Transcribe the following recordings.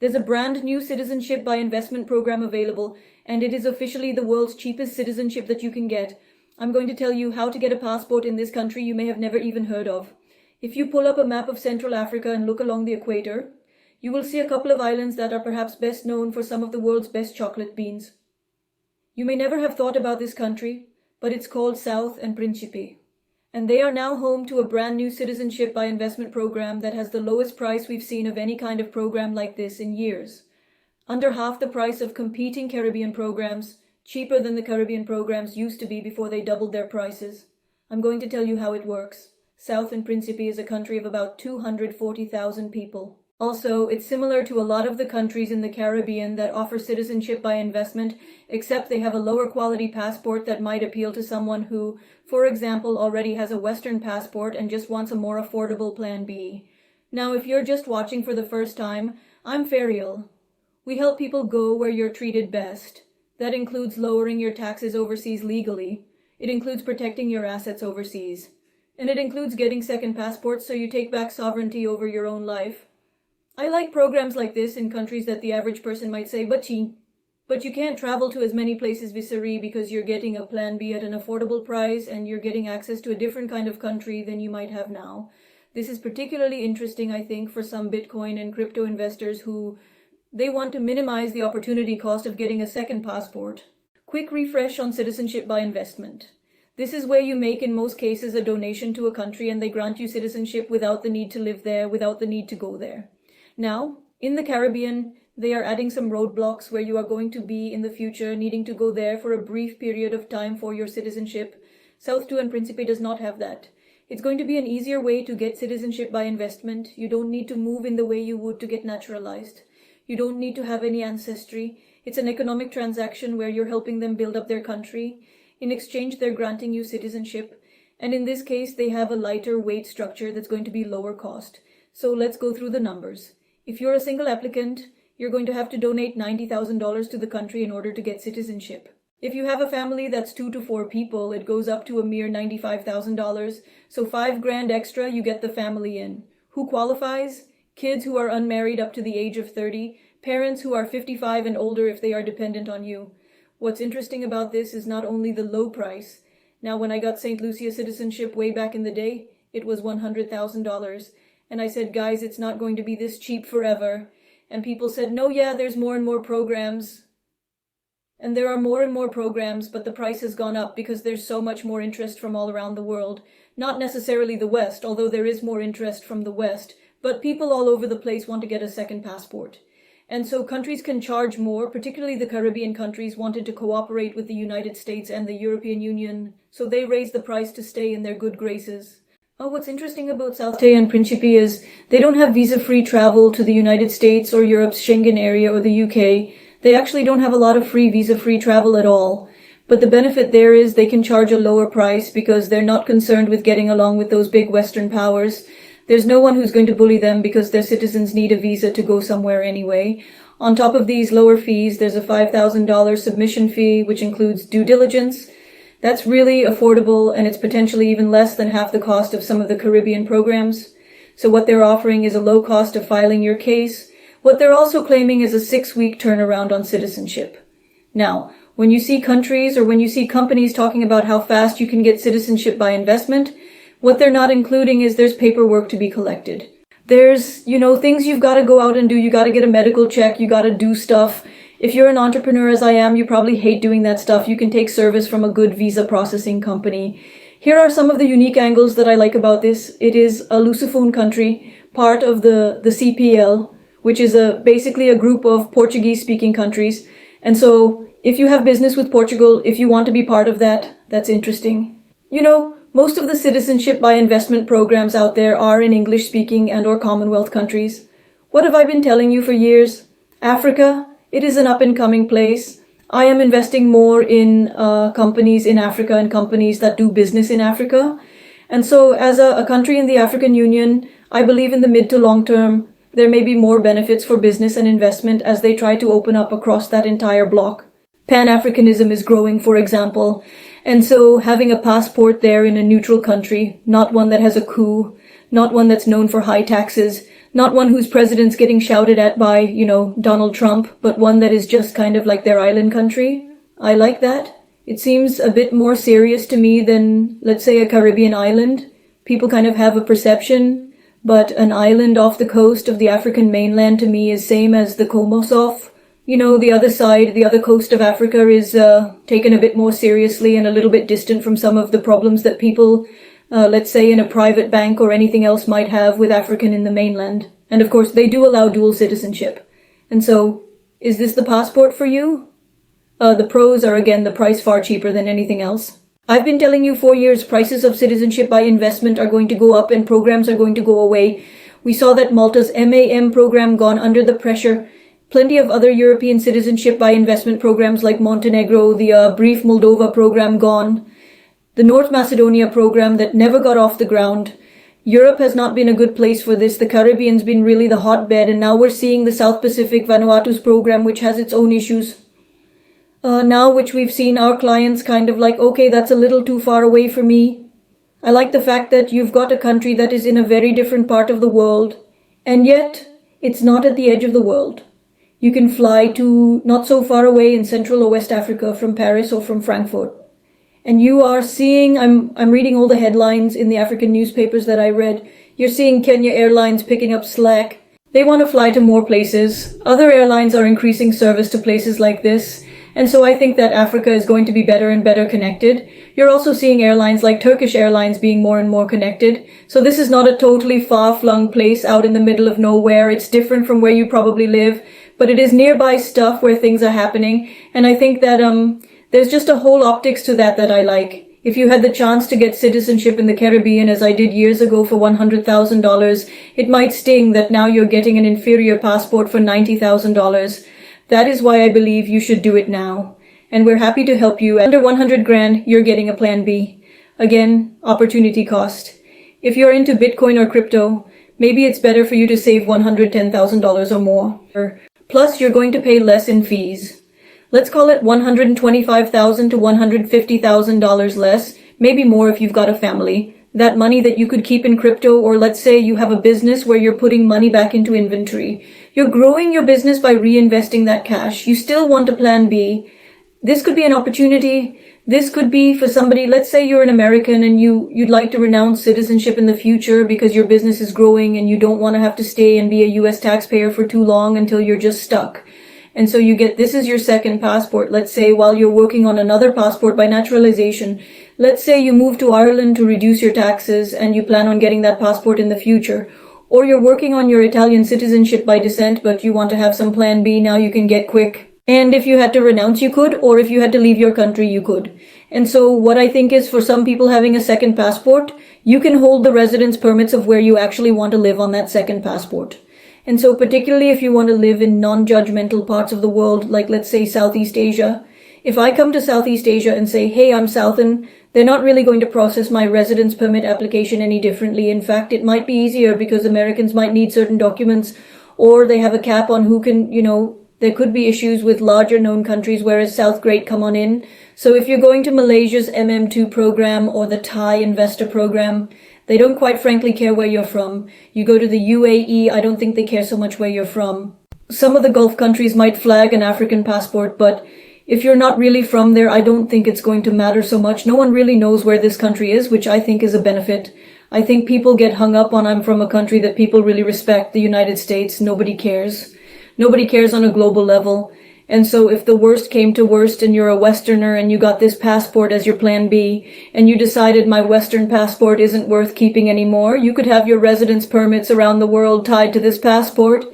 There's a brand new Citizenship by Investment program available, and it is officially the world's cheapest citizenship that you can get. I'm going to tell you how to get a passport in this country you may have never even heard of. If you pull up a map of Central Africa and look along the equator, you will see a couple of islands that are perhaps best known for some of the world's best chocolate beans. You may never have thought about this country, but it's called São and Príncipe. And they are now home to a brand new Citizenship by Investment program that has the lowest price we've seen of any kind of program like this in years. Under half the price of competing Caribbean programs, cheaper than the Caribbean programs used to be before they doubled their prices. I'm going to tell you how it works. São and Príncipe is a country of about 240,000 people. Also, it's similar to a lot of the countries in the Caribbean that offer citizenship by investment, except they have a lower quality passport that might appeal to someone who, for example, already has a Western passport and just wants a more affordable plan B. Now, if you're just watching for the first time, I'm Ferial. We help people go where you're treated best. That includes lowering your taxes overseas legally. It includes protecting your assets overseas. And it includes getting second passports so you take back sovereignty over your own life. I like programs like this in countries that the average person might say, but you can't travel to as many places vis-a-vis because you're getting a plan B at an affordable price and you're getting access to a different kind of country than you might have now. This is particularly interesting, I think, for some Bitcoin and crypto investors who they want to minimize the opportunity cost of getting a second passport. Quick refresh on citizenship by investment. This is where you make, in most cases, a donation to a country and they grant you citizenship without the need to live there, without the need to go there. Now, in the Caribbean, they are adding some roadblocks where you are going to be in the future needing to go there for a brief period of time for your citizenship. São and Príncipe does not have that. It's going to be an easier way to get citizenship by investment. You don't need to move in the way you would to get naturalized. You don't need to have any ancestry. It's an economic transaction where you're helping them build up their country. In exchange, they're granting you citizenship. And in this case, they have a lighter weight structure that's going to be lower cost. So let's go through the numbers. If you're a single applicant, you're going to have to donate $90,000 to the country in order to get citizenship. If you have a family that's 2 to 4 people, it goes up to a mere $95,000. So $5,000 extra, you get the family in. Who qualifies? Kids who are unmarried up to the age of 30, parents who are 55 and older if they are dependent on you. What's interesting about this is not only the low price. Now, when I got St. Lucia citizenship way back in the day, it was $100,000. And I said, guys, it's not going to be this cheap forever. And people said, no, yeah, there's more and more programs. And there are more and more programs, but the price has gone up because there's so much more interest from all around the world. Not necessarily the West, although there is more interest from the West. But people all over the place want to get a second passport. And so countries can charge more, particularly the Caribbean countries wanted to cooperate with the United States and the European Union. So they raised the price to stay in their good graces. Oh, what's interesting about São and Príncipe is they don't have visa-free travel to the United States or Europe's Schengen area or the UK. They actually don't have a lot of free visa-free travel at all. But the benefit there is they can charge a lower price because they're not concerned with getting along with those big Western powers. There's no one who's going to bully them because their citizens need a visa to go somewhere anyway. On top of these lower fees, there's a $5,000 submission fee, which includes due diligence. That's really affordable, and it's potentially even less than half the cost of some of the Caribbean programs. So what they're offering is a low cost of filing your case. What they're also claiming is a 6-week turnaround on citizenship. Now, when you see countries or when you see companies talking about how fast you can get citizenship by investment, what they're not including is there's paperwork to be collected. There's, things you've got to go out and do. You got to get a medical check. You got to do stuff. If you're an entrepreneur, as I am, you probably hate doing that stuff. You can take service from a good visa processing company. Here are some of the unique angles that I like about this. It is a Lusophone country, part of the CPL, which is basically a group of Portuguese-speaking countries. And so if you have business with Portugal, if you want to be part of that, that's interesting. Most of the citizenship by investment programs out there are in English-speaking and or Commonwealth countries. What have I been telling you for years? Africa, it is an up-and-coming place. I am investing more in companies in Africa and companies that do business in Africa. And so as a country in the African Union, I believe in the mid to long term, there may be more benefits for business and investment as they try to open up across that entire bloc. Pan-Africanism is growing, for example. And so having a passport there in a neutral country, not one that has a coup, not one that's known for high taxes, Not one whose president's getting shouted at by, Donald Trump, but one that is just kind of like their island country. I like that. It seems a bit more serious to me than, let's say, a Caribbean island. People kind of have a perception, but an island off the coast of the African mainland to me is same as the Comos off. The other side, the other coast of Africa is taken a bit more seriously and a little bit distant from some of the problems that people, let's say in a private bank or anything else might have with African in the mainland. And of course, they do allow dual citizenship. And so, is this the passport for you? The pros are, again, the price far cheaper than anything else. I've been telling you for years prices of citizenship by investment are going to go up and programs are going to go away. We saw that Malta's MAM program gone under the pressure. Plenty of other European citizenship by investment programs like Montenegro, the brief Moldova program gone. The North Macedonia program that never got off the ground. Europe has not been a good place for this. The Caribbean's been really the hotbed, and now we're seeing the South Pacific Vanuatu's program, which has its own issues. Now which we've seen our clients kind of like, okay, that's a little too far away for me. I like the fact that you've got a country that is in a very different part of the world, and yet it's not at the edge of the world. You can fly to not so far away in Central or West Africa from Paris or from Frankfurt. And you are seeing, I'm reading all the headlines in the African newspapers that I read. You're seeing Kenya Airlines picking up slack. They want to fly to more places. Other airlines are increasing service to places like this. And so I think that Africa is going to be better and better connected. You're also seeing airlines like Turkish Airlines being more and more connected. So this is not a totally far-flung place out in the middle of nowhere. It's different from where you probably live, but it is nearby stuff where things are happening. And I think that there's just a whole optics to that I like. If you had the chance to get citizenship in the Caribbean, as I did years ago for $100,000, it might sting that now you're getting an inferior passport for $90,000. That is why I believe you should do it now. And we're happy to help you. Under 100 grand, you're getting a plan B. Again, opportunity cost. If you're into Bitcoin or crypto, maybe it's better for you to save $110,000 or more. Plus, you're going to pay less in fees. Let's call it $125,000 to $150,000 less, maybe more if you've got a family. That money that you could keep in crypto, or let's say you have a business where you're putting money back into inventory. You're growing your business by reinvesting that cash. You still want a plan B. This could be an opportunity. This could be for somebody, let's say you're an American and you'd like to renounce citizenship in the future because your business is growing and you don't want to have to stay and be a US taxpayer for too long until you're just stuck. And so this is your second passport. Let's say while you're working on another passport by naturalization, let's say you move to Ireland to reduce your taxes and you plan on getting that passport in the future. Or you're working on your Italian citizenship by descent, but you want to have some plan B now you can get quick. And if you had to renounce, you could, or if you had to leave your country, you could. And so what I think is for some people having a second passport, you can hold the residence permits of where you actually want to live on that second passport. And so particularly if you want to live in non-judgmental parts of the world, like let's say Southeast Asia, if I come to Southeast Asia and say, hey, I'm Southan, they're not really going to process my residence permit application any differently. In fact, it might be easier because Americans might need certain documents, or they have a cap on who can, there could be issues with larger known countries, whereas South Great come on in. So if you're going to Malaysia's MM2 program or the Thai investor program, they don't quite frankly care where you're from. You go to the UAE, I don't think they care so much where you're from. Some of the Gulf countries might flag an African passport, but if you're not really from there, I don't think it's going to matter so much. No one really knows where this country is, which I think is a benefit. I think people get hung up on I'm from a country that people really respect, the United States. Nobody cares. Nobody cares on a global level. And so if the worst came to worst and you're a Westerner and you got this passport as your plan B and you decided my Western passport isn't worth keeping anymore, you could have your residence permits around the world tied to this passport.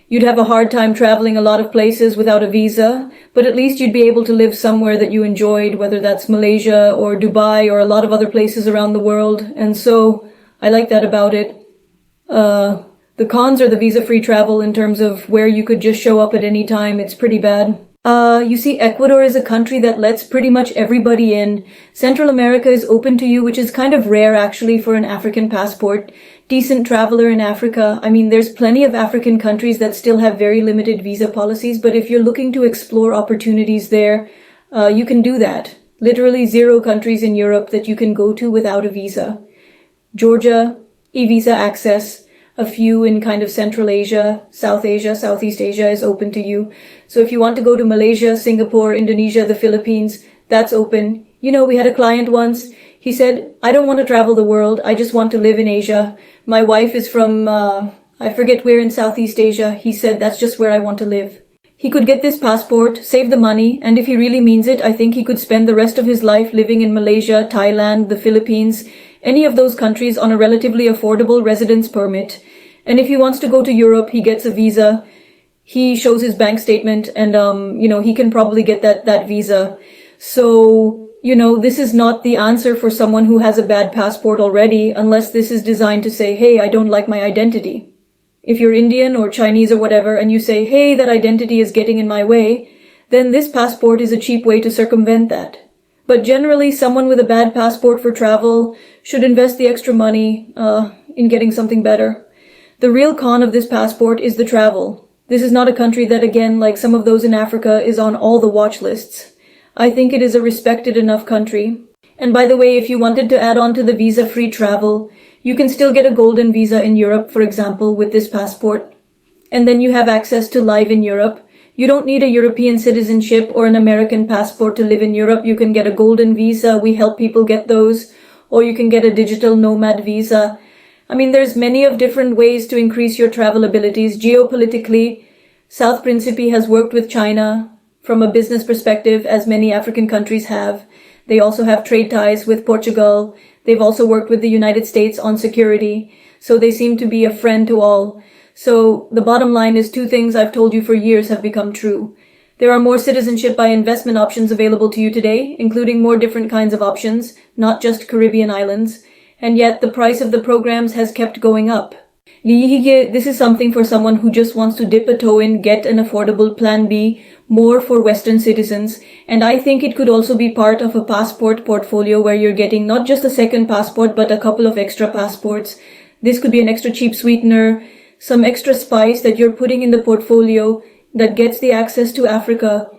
You'd have a hard time traveling a lot of places without a visa, but at least you'd be able to live somewhere that you enjoyed, whether that's Malaysia or Dubai or a lot of other places around the world. And so I like that about it. The cons are the visa-free travel in terms of where you could just show up at any time. It's pretty bad. You see, Ecuador is a country that lets pretty much everybody in. Central America is open to you, which is kind of rare actually for an African passport. Decent traveler in Africa. I mean, there's plenty of African countries that still have very limited visa policies, but if you're looking to explore opportunities there, you can do that. Literally 0 countries in Europe that you can go to without a visa. Georgia, e-visa access. a few in kind of Central Asia, South Asia, Southeast Asia is open to you. So if you want to go to Malaysia, Singapore, Indonesia, the Philippines, that's open. You know, we had a client once. He said, I don't want to travel the world. I just want to live in Asia. My wife is from, I forget where in Southeast Asia. He said, that's just where I want to live. He could get this passport, save the money, and if he really means it, I think he could spend the rest of his life living in Malaysia, Thailand, the Philippines, any of those countries on a relatively affordable residence permit. And if he wants to go to Europe, he gets a visa. He shows his bank statement and, he can probably get that visa. So, this is not the answer for someone who has a bad passport already, unless this is designed to say, hey, I don't like my identity. If you're Indian or Chinese or whatever, and you say, hey, that identity is getting in my way, then this passport is a cheap way to circumvent that. But generally, someone with a bad passport for travel should invest the extra money in getting something better. The real con of this passport is the travel. This is not a country that, again, like some of those in Africa, is on all the watch lists. I think it is a respected enough country. And by the way, if you wanted to add on to the visa-free travel, you can still get a golden visa in Europe, for example, with this passport. And then you have access to live in Europe. You don't need a European citizenship or an American passport to live in Europe. You can get a golden visa. We help people get those. Or you can get a digital nomad visa. I mean, there's many of different ways to increase your travel abilities. Geopolitically, South Príncipe has worked with China from a business perspective, as many African countries have. They also have trade ties with Portugal. They've also worked with the United States on security. So they seem to be a friend to all. So the bottom line is two things I've told you for years have become true. There are more citizenship by investment options available to you today, including more different kinds of options, not just Caribbean islands. And yet the price of the programs has kept going up. This is something for someone who just wants to dip a toe in, get an affordable plan B, more for Western citizens. And I think it could also be part of a passport portfolio where you're getting not just a second passport, but a couple of extra passports. This could be an extra cheap sweetener, some extra spice that you're putting in the portfolio that gets the access to Africa,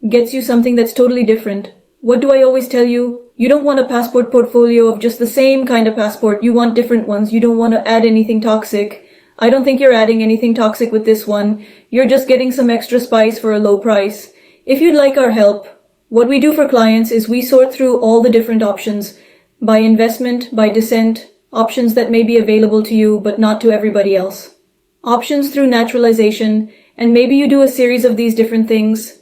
gets you something that's totally different. What do I always tell you? You don't want a passport portfolio of just the same kind of passport. You want different ones. You don't want to add anything toxic. I don't think you're adding anything toxic with this one. You're just getting some extra spice for a low price. If you'd like our help, what we do for clients is we sort through all the different options by investment, by descent, options that may be available to you but not to everybody else. Options through naturalization, and maybe you do a series of these different things.